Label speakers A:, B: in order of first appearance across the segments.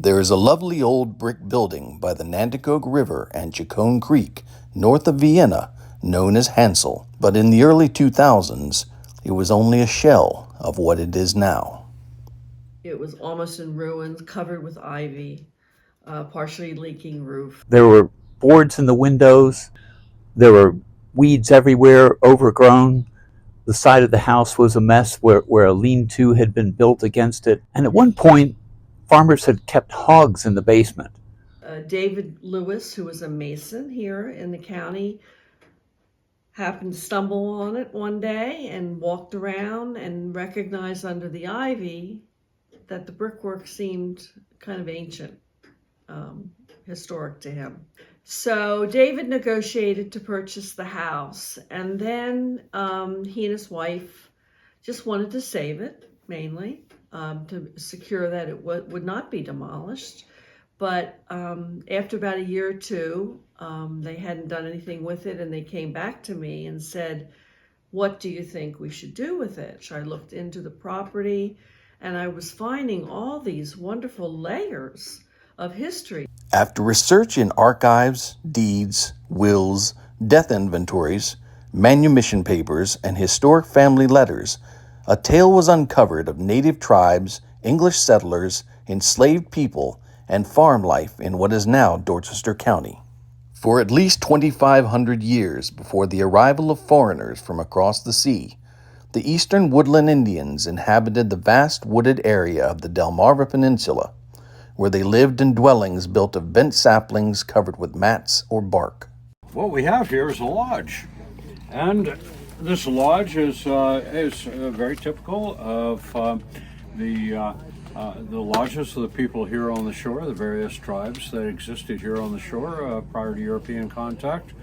A: There is a lovely old brick building by the Nanticoke River and Chicone Creek, north of Vienna, known as Handsell, but in the early 2000s, it was only a shell of what it is now.
B: It was almost in ruins, covered with ivy, partially leaking roof.
C: There were boards in the windows. There were weeds everywhere, overgrown. The side of the house was a mess where a lean-to had been built against it. And at one point, farmers had kept hogs in the basement.
B: David Lewis, who was a mason here in the county, happened to stumble on it one day and walked around and recognized under the ivy that the brickwork seemed kind of ancient, historic to him. So David negotiated to purchase the house, and then he and his wife just wanted to save it, mainly, to secure that it would not be demolished. But after about a year or two, they hadn't done anything with it, and they came back to me and said, "What do you think we should do with it?" So I looked into the property, and I was finding all these wonderful layers of history.
A: After research in archives, deeds, wills, death inventories, manumission papers, and historic family letters, a tale was uncovered of native tribes, English settlers, enslaved people, and farm life in what is now Dorchester County. For at least 2,500 years before the arrival of foreigners from across the sea, the eastern woodland Indians inhabited the vast wooded area of the Delmarva Peninsula, where they lived in dwellings built of bent saplings covered with mats or bark.
D: What we have here is a lodge, and this lodge is very typical of the lodges of the people here on the shore, the various tribes that existed here on the shore prior to European contact.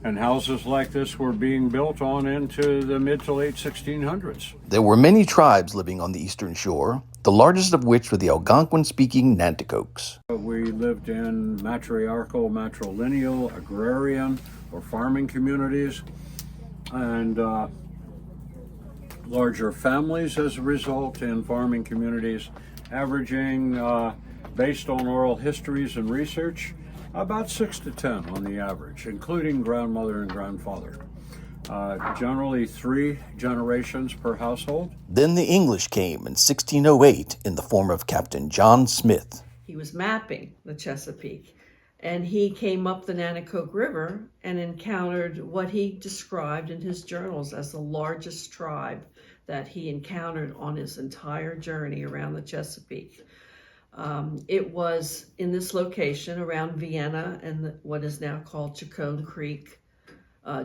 D: And houses like this were being built on into the mid to late 1600s.
A: There were many tribes living on the eastern shore, the largest of which were the Algonquin-speaking Nanticokes.
D: We lived in matriarchal, matrilineal, agrarian, or farming communities, and larger families as a result in farming communities, averaging, based on oral histories and research, about 6 to 10 on the average, including grandmother and grandfather. Generally 3 generations per household.
A: Then the English came in 1608 in the form of Captain John Smith.
B: He was mapping the Chesapeake, and he came up the Nanticoke River and encountered what he described in his journals as the largest tribe that he encountered on his entire journey around the Chesapeake. It was in this location around Vienna and what is now called Chicone Creek,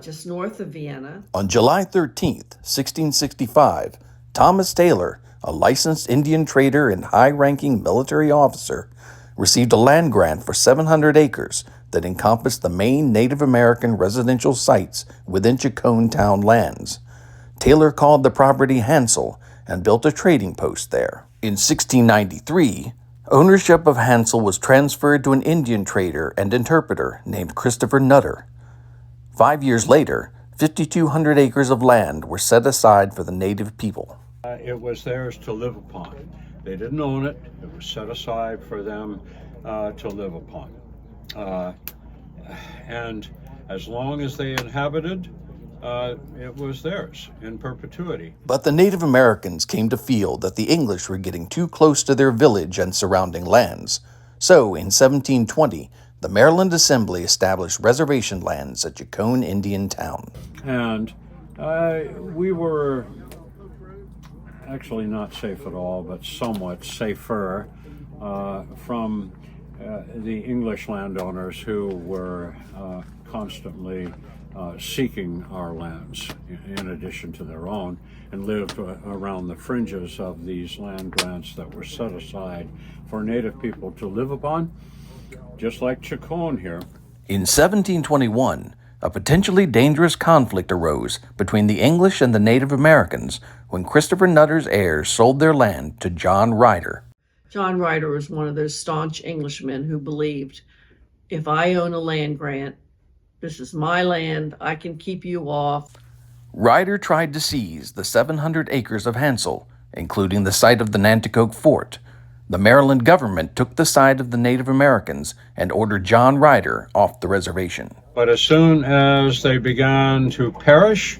B: just north of Vienna.
A: On July 13th, 1665, Thomas Taylor, a licensed Indian trader and high-ranking military officer, received a land grant for 700 acres that encompassed the main Native American residential sites within Chicone town lands. Taylor called the property Handsell and built a trading post there. In 1693, ownership of Handsell was transferred to an Indian trader and interpreter named Christopher Nutter. 5 years later, 5,200 acres of land were set aside for the native people.
D: It was theirs to live upon. They didn't own it. It was set aside for them to live upon. And as long as they inhabited, it was theirs in perpetuity.
A: But the Native Americans came to feel that the English were getting too close to their village and surrounding lands. So, in 1720, the Maryland Assembly established reservation lands at Chicone Indian Town.
D: And we were actually not safe at all, but somewhat safer from the English landowners who were constantly seeking our lands in addition to their own, and lived around the fringes of these land grants that were set aside for Native people to live upon, just like Chicone here.
A: In 1721, a potentially dangerous conflict arose between the English and the Native Americans when Christopher Nutter's heirs sold their land to John Ryder.
B: John Ryder was one of those staunch Englishmen who believed, if I own a land grant, this is my land, I can keep you off.
A: Ryder tried to seize the 700 acres of Handsell, including the site of the Nanticoke Fort, The Maryland government took the side of the Native Americans and ordered John Ryder off the reservation.
D: But as soon as they began to perish,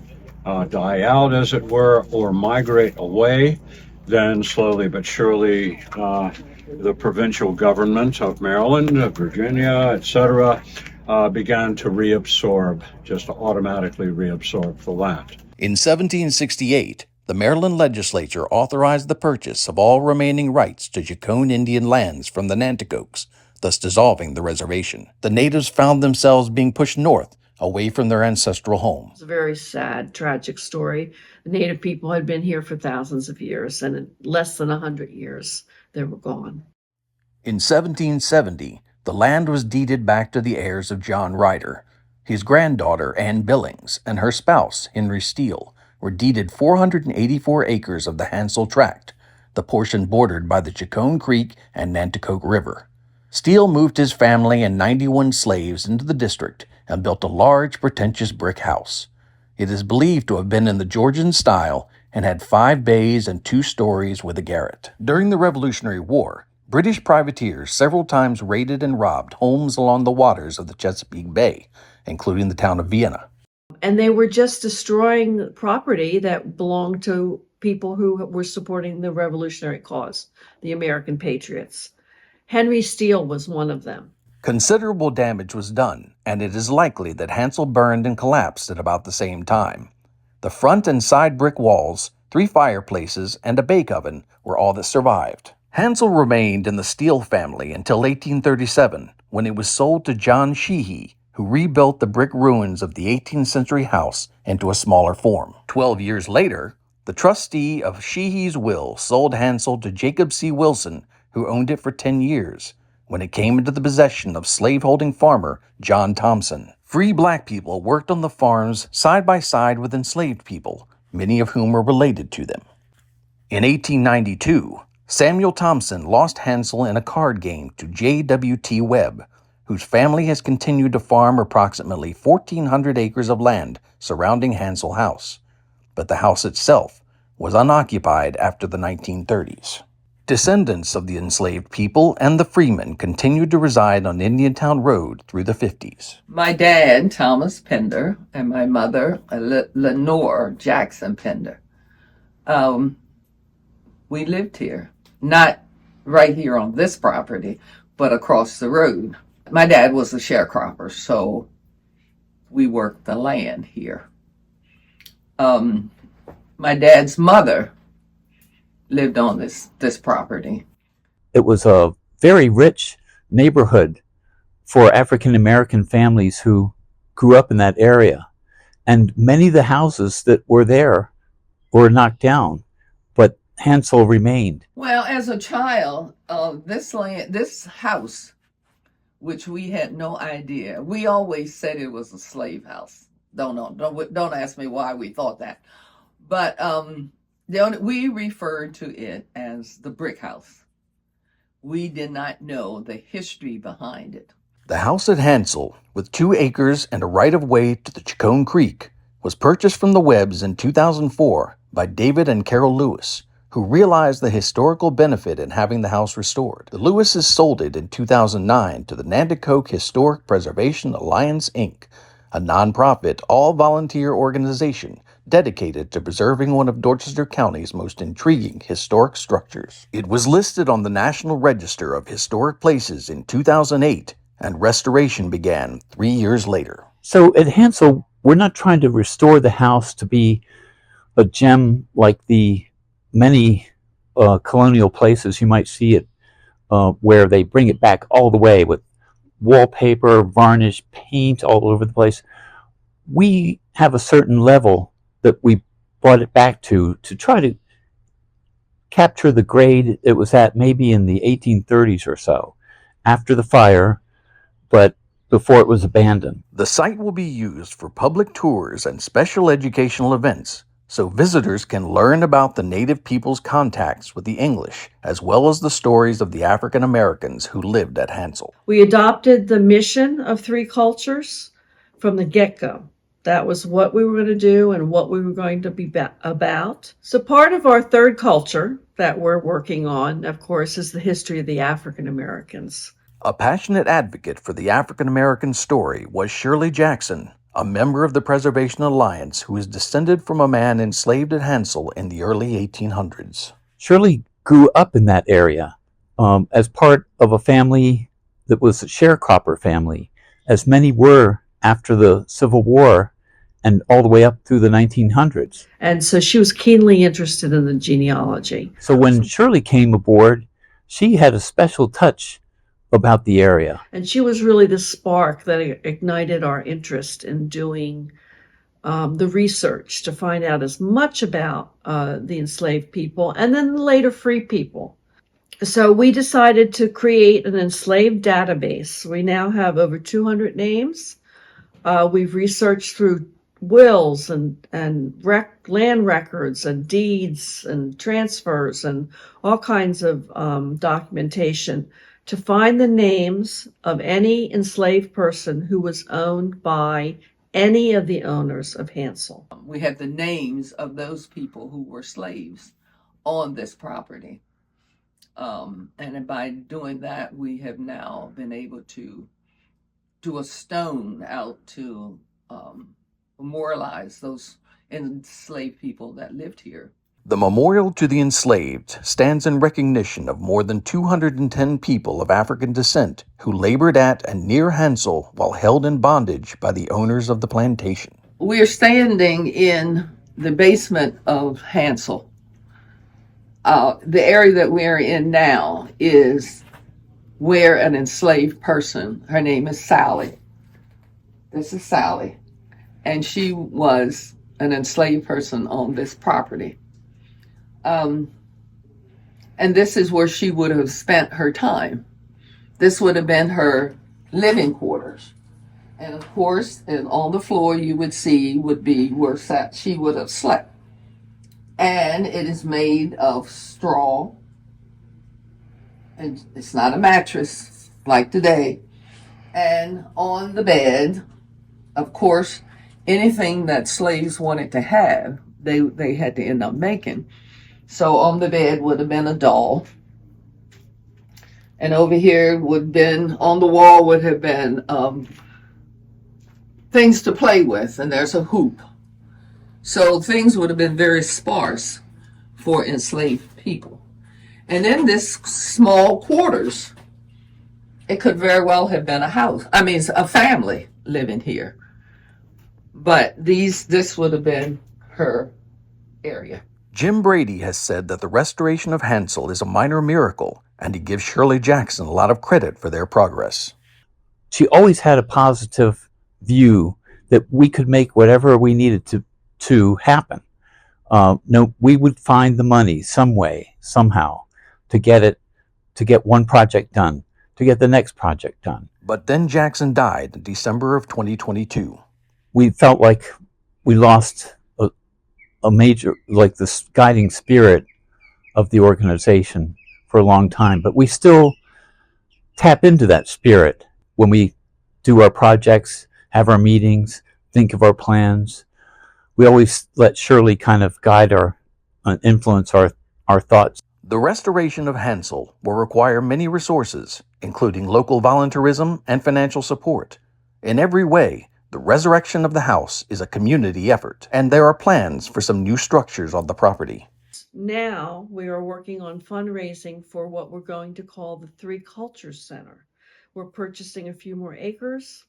D: die out as it were, or migrate away, then slowly but surely the provincial government of Maryland, Virginia, etc., began to reabsorb, just automatically reabsorb the land.
A: In 1768, the Maryland legislature authorized the purchase of all remaining rights to Chacon Indian lands from the Nanticokes, thus dissolving the reservation. The natives found themselves being pushed north, away from their ancestral home.
B: It's a very sad, tragic story. The Native people had been here for thousands of years, and in less than 100 years, they were gone.
A: In 1770, the land was deeded back to the heirs of John Ryder. His granddaughter, Anne Billings, and her spouse, Henry Steele, were deeded 484 acres of the Handsell tract, the portion bordered by the Chacon Creek and Nanticoke River. Steele moved his family and 91 slaves into the district and built a large, pretentious brick house. It is believed to have been in the Georgian style and had 5 bays and 2 stories with a garret. During the Revolutionary War, British privateers several times raided and robbed homes along the waters of the Chesapeake Bay, including the town of Vienna.
B: And they were just destroying property that belonged to people who were supporting the revolutionary cause, the American patriots. Henry Steele was one of them.
A: Considerable damage was done, and it is likely that Handsell burned and collapsed at about the same time. The front and side brick walls, 3 fireplaces, and a bake oven were all that survived. Handsell remained in the Steele family until 1837, when it was sold to John Shehee, who rebuilt the brick ruins of the 18th century house into a smaller form. 12 years later, the trustee of Shehee's will sold Handsell to Jacob C. Wilson, who owned it for 10 years, when it came into the possession of slaveholding farmer John Thompson. Free black people worked on the farms side by side with enslaved people, many of whom were related to them. In 1892, Samuel Thompson lost Handsell in a card game to J.W.T. Webb, whose family has continued to farm approximately 1,400 acres of land surrounding Handsell House, but the house itself was unoccupied after the 1930s. Descendants of the enslaved people and the freemen continued to reside on Indiantown Road through the 50s.
E: My dad, Thomas Pender, and my mother, Lenore Jackson Pender, we lived here. Not right here on this property, but across the road. My dad was a sharecropper, so we worked the land here. My dad's mother lived on this property.
C: It was a very rich neighborhood for African American families who grew up in that area. And many of the houses that were there were knocked down, but Handsell remained.
E: Well, as a child, this house, which we had no idea, we always said it was a slave house. Don't ask me why we thought that. But we referred to it as the brick house. We did not know the history behind it.
A: The house at Handsell, with 2 acres and a right-of-way to the Chacon Creek, was purchased from the Webbs in 2004 by David and Carol Lewis, who realized the historical benefit in having the house restored. The Lewises sold it in 2009 to the Nanticoke Historic Preservation Alliance, Inc., a nonprofit, all-volunteer organization dedicated to preserving one of Dorchester County's most intriguing historic structures. It was listed on the National Register of Historic Places in 2008, and restoration began 3 years later.
C: So at Handsell, we're not trying to restore the house to be a gem like the many colonial places you might see it, where they bring it back all the way with wallpaper, varnish, paint all over the place. We have a certain level that we brought it back to try to capture the grade it was at maybe in the 1830s or so, after the fire, but before it was abandoned.
A: The site will be used for public tours and special educational events, so visitors can learn about the Native people's contacts with the English, as well as the stories of the African Americans who lived at Handsell.
B: We adopted the mission of 3 cultures from the get-go. That was what we were going to do and what we were going to be about. So part of our 3rd culture, that we're working on, of course, is the history of the African Americans.
A: A passionate advocate for the African American story was Shirley Jackson, a member of the Preservation Alliance who is descended from a man enslaved at Handsell in the early 1800s.
C: Shirley grew up in that area as part of a family that was a sharecropper family, as many were after the Civil War and all the way up through the 1900s.
B: And so she was keenly interested in the genealogy.
C: So when Shirley came aboard, she had a special touch about the area.
B: And she was really the spark that ignited our interest in doing the research to find out as much about the enslaved people and then the later free people. So we decided to create an enslaved database. We now have over 200 names. We've researched through wills and land records and deeds and transfers and all kinds of documentation to find the names of any enslaved person who was owned by any of the owners of Handsell.
E: We have the names of those people who were slaves on this property. And by doing that, we have now been able to do a stone out to memorialize those enslaved people that lived here.
A: The Memorial to the Enslaved stands in recognition of more than 210 people of African descent who labored at and near Handsell while held in bondage by the owners of the plantation.
E: We are standing in the basement of Handsell. The area that we're in now is where an enslaved person, her name is Sally. This is Sally. And she was an enslaved person on this property. And this is where she would have spent her time. This would have been her living quarters. And of course, on the floor you would see would be where she would have slept. And it is made of straw. And it's not a mattress like today. And on the bed, of course, anything that slaves wanted to have, they had to end up making. So on the bed would have been a doll. And over here would have been, on the wall would have been things to play with. And there's a hoop. So things would have been very sparse for enslaved people. And in this small quarters, it could very well have been a family living here. But this would have been her area.
A: Jim Brady has said that the restoration of Handsell is a minor miracle, and he gives Shirley Jackson a lot of credit for their progress.
C: She always had a positive view that we could make whatever we needed to happen. We would find the money some way, somehow, to get one project done, to get the next project done.
A: But then Jackson died in December of 2022.
C: We felt like we lost a major, like the guiding spirit of the organization for a long time, but we still tap into that spirit when we do our projects, have our meetings, think of our plans. We always let Shirley kind of guide influence our thoughts.
A: The restoration of Handsell will require many resources, including local volunteerism and financial support. In every way, the resurrection of the house is a community effort, and there are plans for some new structures on the property.
B: Now we are working on fundraising for what we're going to call the Three Cultures Center. We're purchasing a few more acres,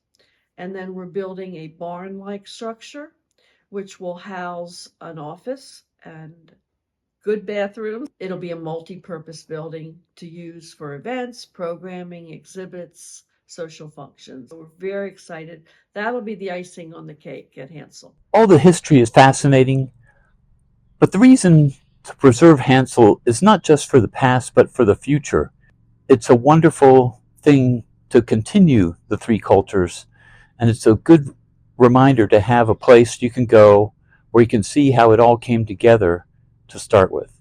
B: and then we're building a barn-like structure, which will house an office and good bathrooms. It'll be a multi-purpose building to use for events, programming, exhibits, social functions. We're very excited. That'll be the icing on the cake at Handsell.
C: All the history is fascinating, but the reason to preserve Handsell is not just for the past, but for the future. It's a wonderful thing to continue the three cultures, and it's a good reminder to have a place you can go where you can see how it all came together to start with.